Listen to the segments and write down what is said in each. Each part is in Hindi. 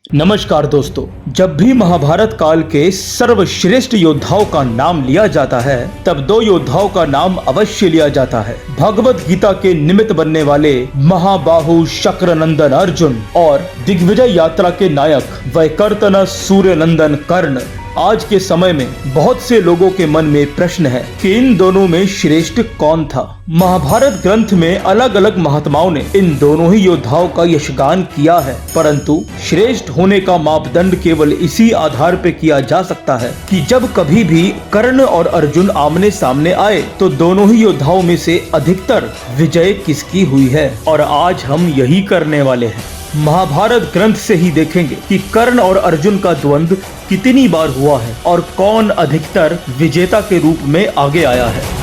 नमस्कार दोस्तों, जब भी महाभारत काल के सर्वश्रेष्ठ योद्धाओं का नाम लिया जाता है तब दो योद्धाओं का नाम अवश्य लिया जाता है। भगवत गीता के निमित्त बनने वाले महाबाहु शक्रनंदन अर्जुन और दिग्विजय यात्रा के नायक वैकर्तन सूर्यनंदन कर्ण। आज के समय में बहुत से लोगों के मन में प्रश्न है कि इन दोनों में श्रेष्ठ कौन था। महाभारत ग्रंथ में अलग अलग महात्माओं ने इन दोनों ही योद्धाओं का यशगान किया है, परंतु श्रेष्ठ होने का मापदंड केवल इसी आधार पर किया जा सकता है कि जब कभी भी कर्ण और अर्जुन आमने सामने आए तो दोनों ही योद्धाओं में से अधिकतर विजय किसकी हुई है। और आज हम यही करने वाले हैं। महाभारत ग्रंथ से ही देखेंगे कि कर्ण और अर्जुन का द्वंद्व कितनी बार हुआ है और कौन अधिकतर विजेता के रूप में आगे आया है।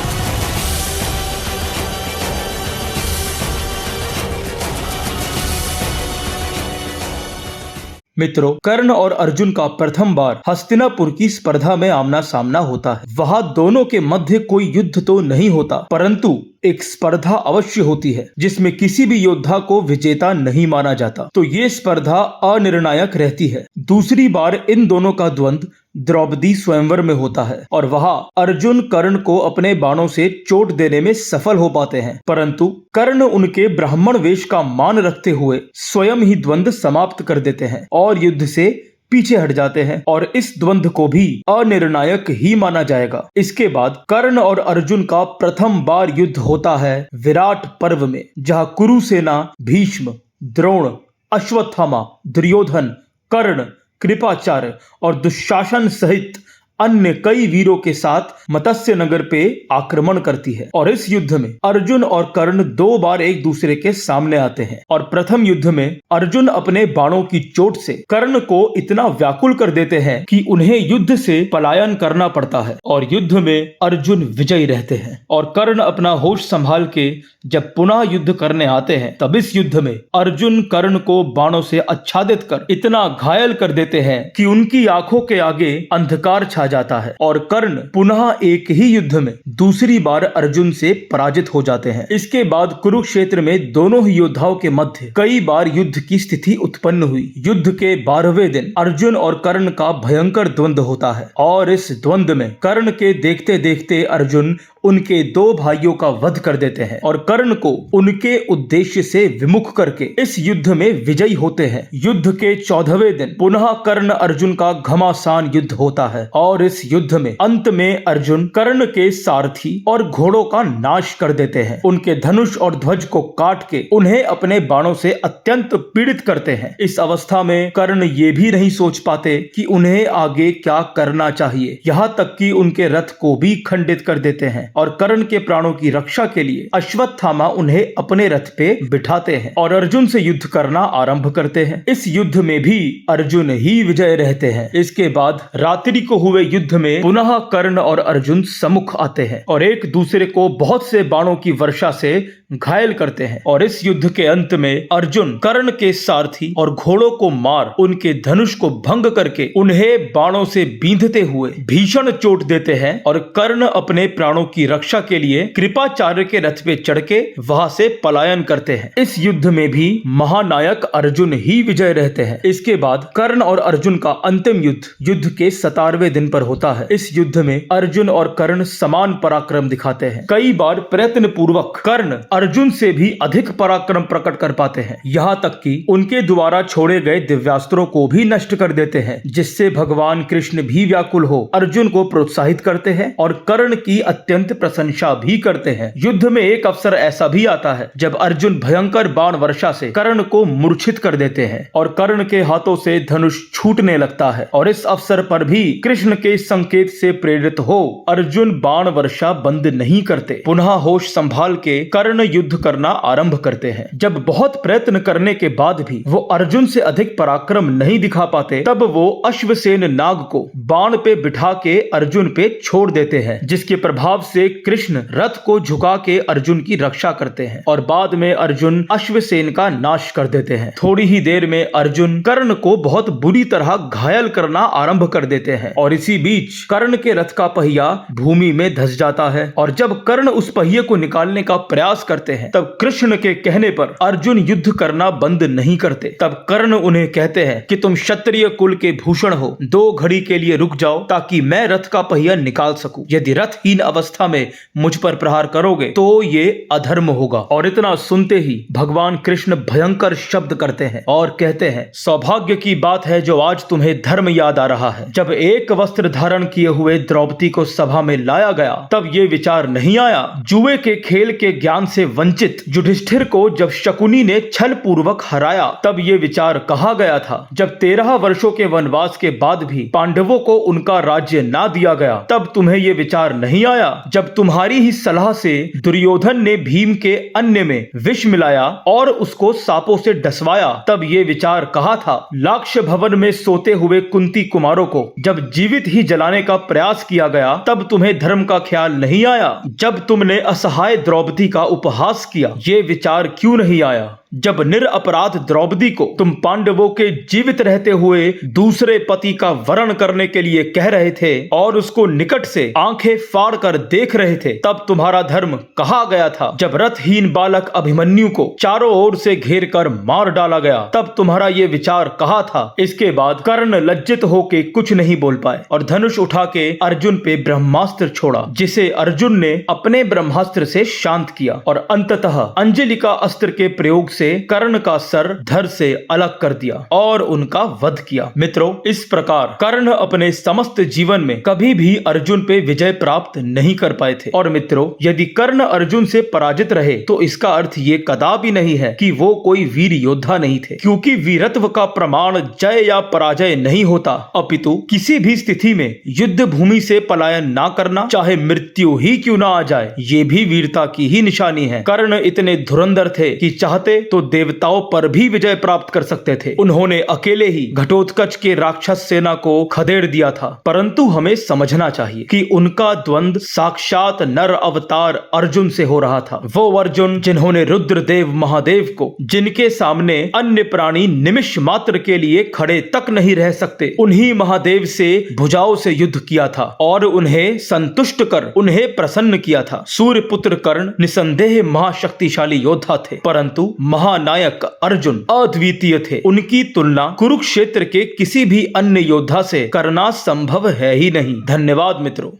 मित्रों, कर्ण और अर्जुन का प्रथम बार हस्तिनापुर की स्पर्धा में आमना सामना होता है। वहां दोनों के मध्य कोई युद्ध तो नहीं होता, परंतु एक स्पर्धा अवश्य होती है जिसमें किसी भी योद्धा को विजेता नहीं माना जाता। तो ये स्पर्धा अनिर्णायक रहती है। दूसरी बार इन दोनों का द्वंद्व द्रौपदी स्वयंवर में होता है और वहां अर्जुन कर्ण को अपने बाणों से चोट देने में सफल हो पाते हैं, परंतु कर्ण उनके ब्राह्मण वेश का मान रखते हुए स्वयं ही द्वंद्व समाप्त कर देते हैं और युद्ध से पीछे हट जाते हैं और इस द्वंद्व को भी अनिर्णायक ही माना जाएगा। इसके बाद कर्ण और अर्जुन का प्रथम बार युद्ध होता है विराट पर्व में, जहां कुरु सेना भीष्म, द्रोण, अश्वत्थामा, दुर्योधन, कर्ण, कृपाचार्य और दुशासन सहित अन्य कई वीरों के साथ मत्स्य नगर पे आक्रमण करती है। और इस युद्ध में अर्जुन और कर्ण दो बार एक दूसरे के सामने आते हैं और प्रथम युद्ध में अर्जुन अपने बाणों की चोट से कर्ण को इतना व्याकुल कर देते हैं कि उन्हें युद्ध से पलायन करना पड़ता है और युद्ध में अर्जुन विजयी रहते हैं। और कर्ण अपना होश संभाल के जब पुनः युद्ध करने आते हैं तब इस युद्ध में अर्जुन कर्ण को बाणों से आच्छादित कर इतना घायल कर देते हैं कि उनकी आंखों के आगे अंधकार छा जाता है और कर्ण पुनः एक ही युद्ध में दूसरी बार अर्जुन से पराजित हो जाते हैं। इसके बाद कुरुक्षेत्र में दोनों ही योद्धाओं के मध्य कई बार युद्ध की स्थिति उत्पन्न हुई। युद्ध के 12वें दिन अर्जुन और कर्ण का भयंकर द्वंद्व होता है और इस द्वंद्व में कर्ण के देखते देखते अर्जुन उनके दो भाइयों का वध कर देते हैं और कर्ण को उनके उद्देश्य से विमुख करके इस युद्ध में विजयी होते हैं। युद्ध के 14वें दिन पुनः कर्ण अर्जुन का घमासान युद्ध होता है और इस युद्ध में अंत में अर्जुन कर्ण के सारथी और घोड़ों का नाश कर देते हैं। उनके धनुष और ध्वज को काट के उन्हें अपने बाणों से अत्यंत पीड़ित करते हैं। इस अवस्था में कर्ण ये भी नहीं सोच पाते कि उन्हें आगे क्या करना चाहिए, यहाँ तक कि उनके रथ को भी खंडित कर देते हैं और कर्ण के प्राणों की रक्षा के लिए अश्वत्थामा उन्हें अपने रथ पे बिठाते हैं और अर्जुन से युद्ध करना आरंभ करते हैं। इस युद्ध में भी अर्जुन ही विजय रहते हैं। इसके बाद रात्रि को हुए युद्ध में पुनः कर्ण और अर्जुन सम्मुख आते हैं और एक दूसरे को बहुत से बाणों की वर्षा से घायल करते हैं और इस युद्ध के अंत में अर्जुन कर्ण के सारथी और घोड़ों को मार उनके धनुष को भंग करके उन्हें बाणों से बींधते हुए भीषण चोट देते हैं और कर्ण अपने प्राणों की रक्षा के लिए कृपाचार्य के रथ पे चढ़ के वहां से पलायन करते हैं। इस युद्ध में भी महानायक अर्जुन ही विजय रहते हैं। इसके बाद कर्ण और अर्जुन का अंतिम युद्ध के 17वें दिन पर होता है। इस युद्ध में अर्जुन और कर्ण समान पराक्रम दिखाते हैं। कई बार प्रयत्न पूर्वक कर्ण अर्जुन से भी अधिक पराक्रम प्रकट कर पाते हैं, यहाँ तक कि उनके द्वारा छोड़े गए दिव्यास्त्रों को भी नष्ट कर देते हैं, जिससे भगवान कृष्ण भी व्याकुल हो अर्जुन को प्रोत्साहित करते हैं और कर्ण की अत्यंत प्रशंसा भी करते हैं। युद्ध में एक अवसर ऐसा भी आता है जब अर्जुन भयंकर बाण वर्षा से कर्ण को मूर्छित कर देते हैं और कर्ण के हाथों से धनुष छूटने लगता है और इस अवसर पर भी कृष्ण के संकेत से प्रेरित हो अर्जुन बाण वर्षा बंद नहीं करते। पुनः होश संभाल के कर्ण युद्ध करना आरंभ करते हैं। जब बहुत प्रयत्न करने के बाद भी वो अर्जुन से अधिक पराक्रम नहीं दिखा पाते तब वो अश्वसेन नाग को बाण पे बिठा के अर्जुन पे छोड़ देते हैं, जिसके प्रभाव से कृष्ण रथ को झुका के अर्जुन की रक्षा करते हैं और बाद में अर्जुन अश्वसेन का नाश कर देते हैं। थोड़ी ही देर में अर्जुन कर्ण को बहुत बुरी तरह घायल करना आरंभ कर देते हैं और इसी बीच कर्ण के रथ का पहिया भूमि में धंस जाता है और जब कर्ण उस पहिए को निकालने का प्रयास करते हैं, तब कृष्ण के कहने पर अर्जुन युद्ध करना बंद नहीं करते। तब कर्ण उन्हें कहते हैं कि तुम क्षत्रिय कुल के भूषण हो, 2 घड़ी के लिए रुक जाओ ताकि मैं रथ का पहिया निकाल सकूं। यदि रथहीन अवस्था में मुझ पर प्रहार करोगे तो ये अधर्म होगा। और इतना सुनते ही भगवान कृष्ण भयंकर शब्द करते हैं और कहते हैं, सौभाग्य की बात है जो आज तुम्हें धर्म याद आ रहा है। जब एक वस्त्र धारण किए हुए द्रौपदी को सभा में लाया गया तब ये विचार नहीं आया। जुए के खेल के ज्ञान से वंचित युधिष्ठिर को जब शकुनी ने छल पूर्वक हराया तब ये विचार कहा गया था। जब 13 वर्षों के वनवास के बाद भी पांडवों को उनका राज्य ना दिया गया तब तुम्हें ये विचार नहीं आया। जब तुम्हारी ही सलाह से दुर्योधन ने भीम के अन्न में विष मिलाया और उसको सांपों से डसवाया तब ये विचार कहा था। लाक्ष भवन में सोते हुए कुंती कुमारों को जब जीवित ही जलाने का प्रयास किया गया तब तुम्हें धर्म का ख्याल नहीं आया। जब तुमने असहाय द्रौपदी का उपहास किया ये विचार क्यों नहीं आया। जब निरपराध द्रौपदी को तुम पांडवों के जीवित रहते हुए दूसरे पति का वरण करने के लिए कह रहे थे और उसको निकट से आंखें फाड़ कर देख रहे थे तब तुम्हारा धर्म कहा गया था। जब रथहीन बालक अभिमन्यु को चारों ओर से घेर कर मार डाला गया तब तुम्हारा ये विचार कहा था। इसके बाद कर्ण लज्जित होके कुछ नहीं बोल पाए और धनुष उठा के अर्जुन पे ब्रह्मास्त्र छोड़ा, जिसे अर्जुन ने अपने ब्रह्मास्त्र से शांत किया और अंततः अंजलि का अस्त्र के प्रयोग से कर्ण का सर धड़ से अलग कर दिया और उनका वध किया। मित्रों, इस प्रकार कर्ण अपने समस्त जीवन में कभी भी अर्जुन पे विजय प्राप्त नहीं कर पाए थे। और मित्रों, यदि कर्ण अर्जुन से पराजित रहे तो इसका अर्थ ये कदापि नहीं है कि वो कोई वीर योद्धा नहीं थे, क्योंकि वीरत्व का प्रमाण जय या पराजय नहीं होता, अपितु किसी भी स्थिति में युद्ध भूमि से पलायन ना करना, चाहे मृत्यु ही क्यों ना आ जाए, ये भी वीरता की ही निशानी है। कर्ण इतने धुरंधर थे कि चाहते तो देवताओं पर भी विजय प्राप्त कर सकते थे। उन्होंने अकेले ही घटोत्कच के राक्षस सेना को खदेड़ दिया था। परंतु हमें समझना चाहिए कि उनका द्वंद साक्षात नर अवतार अर्जुन से हो रहा था। वो अर्जुन जिन्होंने रुद्रदेव महादेव को, जिनके सामने अन्य प्राणी निमिष मात्र के लिए खड़े तक नहीं रह सकते, उन्हीं महादेव से भुजाओं से युद्ध किया था और उन्हें संतुष्ट कर उन्हें प्रसन्न किया था। सूर्यपुत्र कर्ण निसंदेह महाशक्तिशाली योद्धा थे, परंतु महानायक अर्जुन अद्वितीय थे। उनकी तुलना कुरुक्षेत्र के किसी भी अन्य योद्धा से करना संभव है ही नहीं। धन्यवाद मित्रों।